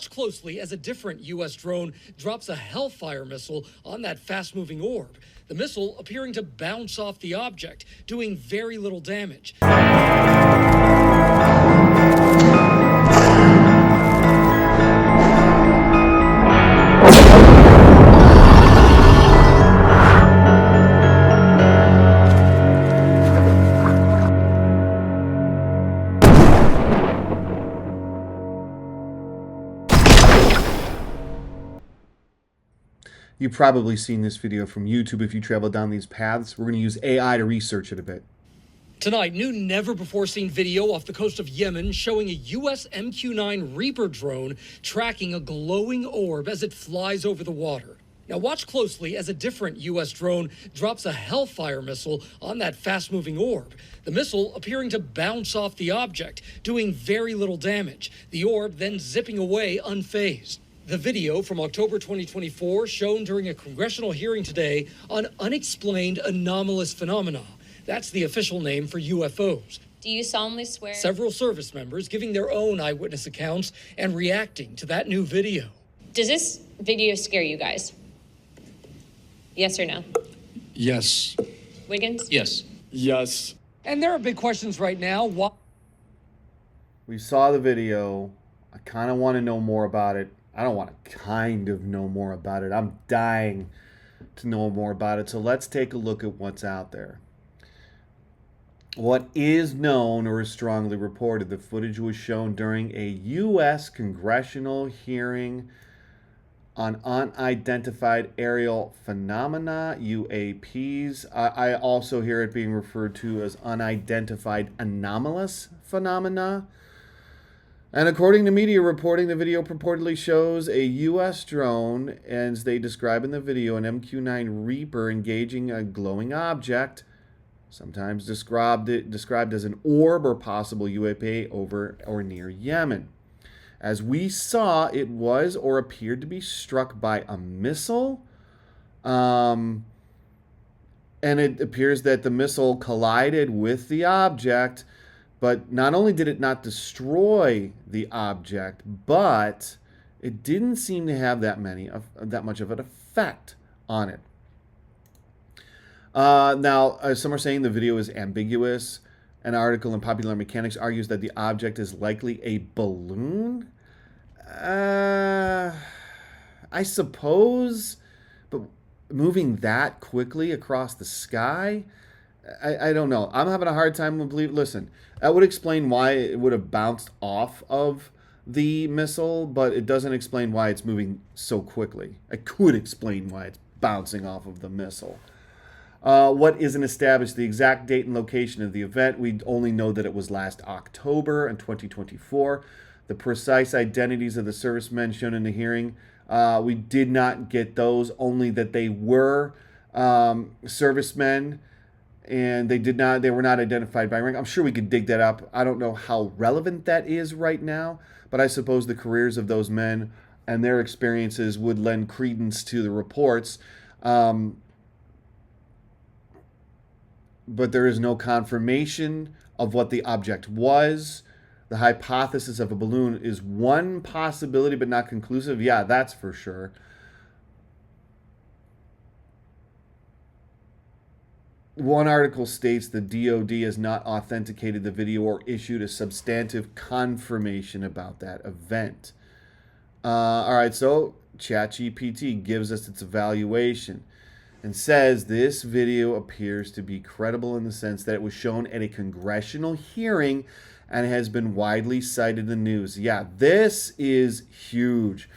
watch closely as a different U.S. drone drops a Hellfire missile on that fast-moving orb. The missile appearing to bounce off the object, doing very little damage. You've probably seen this video from YouTube if you travel down these paths. We're going to use AI to research it a bit. Tonight, new never-before-seen video off the coast of Yemen showing a U.S. MQ-9 Reaper drone tracking a glowing orb as it flies over the water. Now watch closely as a different U.S. drone drops a Hellfire missile on that fast-moving orb. The missile appearing to bounce off the object, doing very little damage. The orb then zipping away unfazed. The video from October 2024 shown during a congressional hearing today on unexplained anomalous phenomena. That's the official name for UFOs. Do you solemnly swear? Several service members giving their own eyewitness accounts and reacting to that new video. Does this video scare you guys? Yes or no? Yes. Wiggins? Yes. Yes. And there are big questions right now. Why? We saw the video. I kind of want to know more about it. I don't want to kind of know more about it. I'm dying to know more about it. So let's take a look at what's out there. What is known or is strongly reported, the footage was shown during a U.S. congressional hearing on unidentified aerial phenomena, UAPs. I also hear it being referred to as unidentified anomalous phenomena. And according to media reporting, the video purportedly shows a U.S. drone, as they describe in the video, an MQ-9 Reaper engaging a glowing object, sometimes described as an orb or possible UAP over or near Yemen. As we saw, it was or appeared to be struck by a missile, and it appears that the missile collided with the object. But not only did it not destroy the object, but it didn't seem to have that much of an effect on it. Now, some are saying the video is ambiguous. An article in Popular Mechanics argues that the object is likely a balloon. I suppose, but moving that quickly across the sky, I don't know. I'm having a hard time with believing. Listen, that would explain why it would have bounced off of the missile, but it doesn't explain why it's moving so quickly. It could explain why it's bouncing off of the missile. What isn't established, the exact date and location of the event. We only know that it was last October in 2024. The precise identities of the servicemen shown in the hearing, we did not get those, only that they were servicemen. And they were not identified by rank. I'm sure we could dig that up. I don't know how relevant that is right now, but I suppose the careers of those men and their experiences would lend credence to the reports. But there is no confirmation of what the object was. The hypothesis of a balloon is one possibility, but not conclusive. Yeah, that's for sure. One article states the DOD has not authenticated the video or issued a substantive confirmation about that event. All right, so ChatGPT gives us its evaluation and says this video appears to be credible in the sense that it was shown at a congressional hearing and has been widely cited in the news. Yeah, this is huge.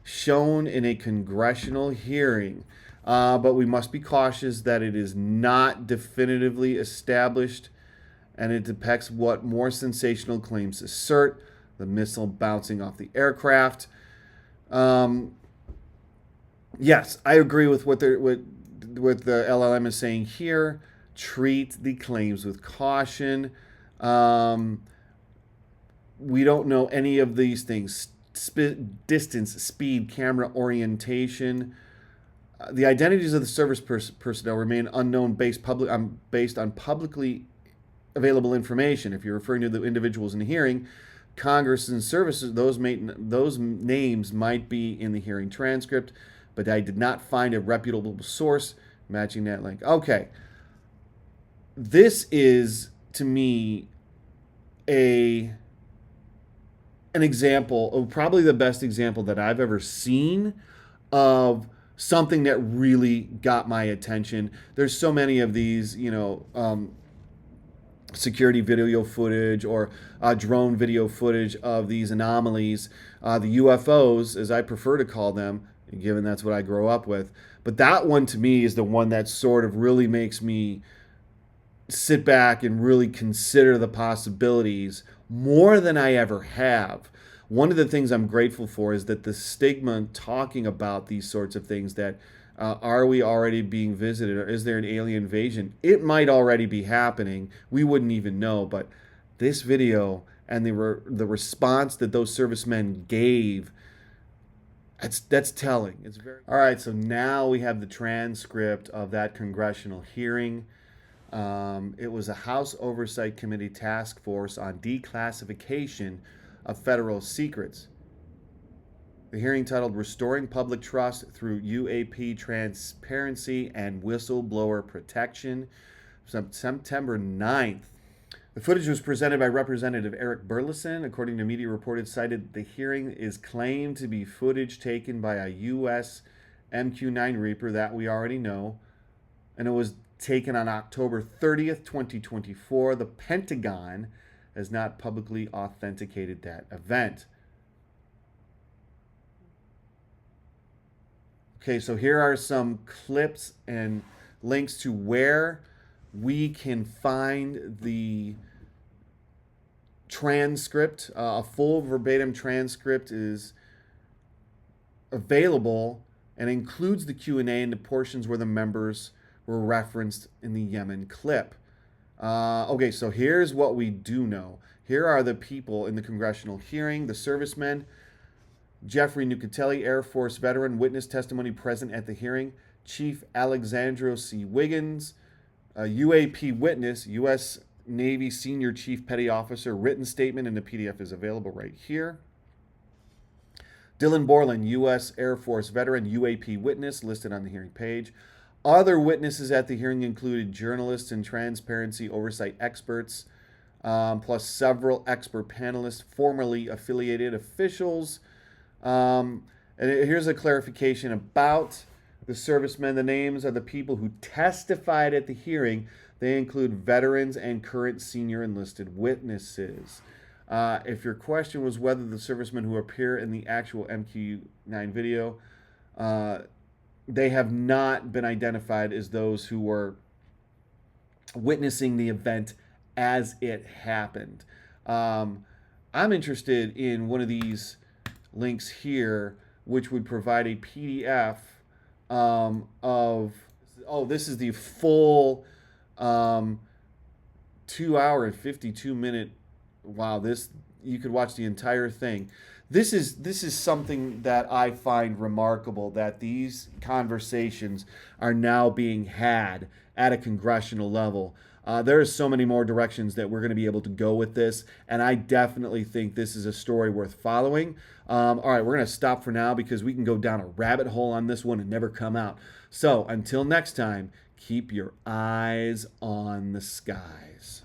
Shown in a congressional hearing. But we must be cautious that it is not definitively established, and it depicts what more sensational claims assert, the missile bouncing off the aircraft. Yes, I agree with what the LLM is saying here. Treat the claims with caution. We don't know any of these things. Distance, speed, camera orientation. The identities of the service personnel remain unknown based on publicly available information. If you're referring to the individuals in the hearing, Congress and services, those names might be in the hearing transcript, but I did not find a reputable source matching that link. Okay. This is, to me, an example of probably the best example that I've ever seen of something that really got my attention. There's so many of these, security video footage or drone video footage of these anomalies, the UFOs, as I prefer to call them, given that's what I grow up with. But that one, to me, is the one that sort of really makes me sit back and really consider the possibilities more than I ever have. One of the things I'm grateful for is that the stigma talking about these sorts of things, that are we already being visited, or is there an alien invasion? It might already be happening. We wouldn't even know. But this video and the response that those servicemen gave, that's telling. It's very all right. So now we have the transcript of that congressional hearing. It was a House Oversight Committee task force on declassification of federal secrets. The hearing, titled Restoring Public Trust Through UAP Transparency and Whistleblower Protection, September 9th. The footage was presented by Representative Eric Burleson. According to media reported, cited the hearing is claimed to be footage taken by a U.S. MQ-9 Reaper that we already know, and it was taken on October 30th, 2024. The Pentagon has not publicly authenticated that event. Okay, so here are some clips and links to where we can find the transcript. A full verbatim transcript is available and includes the Q&A and the portions where the members were referenced in the Yemen clip. Okay, so here's what we do know. Here are the people in the congressional hearing: the servicemen. Jeffrey Nucatelli, Air Force veteran, witness testimony present at the hearing. Chief Alexandro C. Wiggins, a UAP witness, U.S. Navy Senior Chief Petty Officer, written statement in the PDF is available right here. Dylan Borland, U.S. Air Force veteran, UAP witness, listed on the hearing page. Other witnesses at the hearing included journalists and transparency oversight experts, plus several expert panelists, formerly affiliated officials. And here's a clarification about the servicemen. The names of the people who testified at the hearing. They include veterans and current senior enlisted witnesses. If your question was whether the servicemen who appear in the actual MQ-9 video, they have not been identified as those who were witnessing the event as it happened. I'm interested in one of these links here, which would provide a PDF this is the full 2 hour and 52 minute. Wow, this, you could watch the entire thing. This is something that I find remarkable, that these conversations are now being had at a congressional level. There are so many more directions that we're going to be able to go with this, and I definitely think this is a story worth following. All right, we're going to stop for now because we can go down a rabbit hole on this one and never come out. So until next time, keep your eyes on the skies.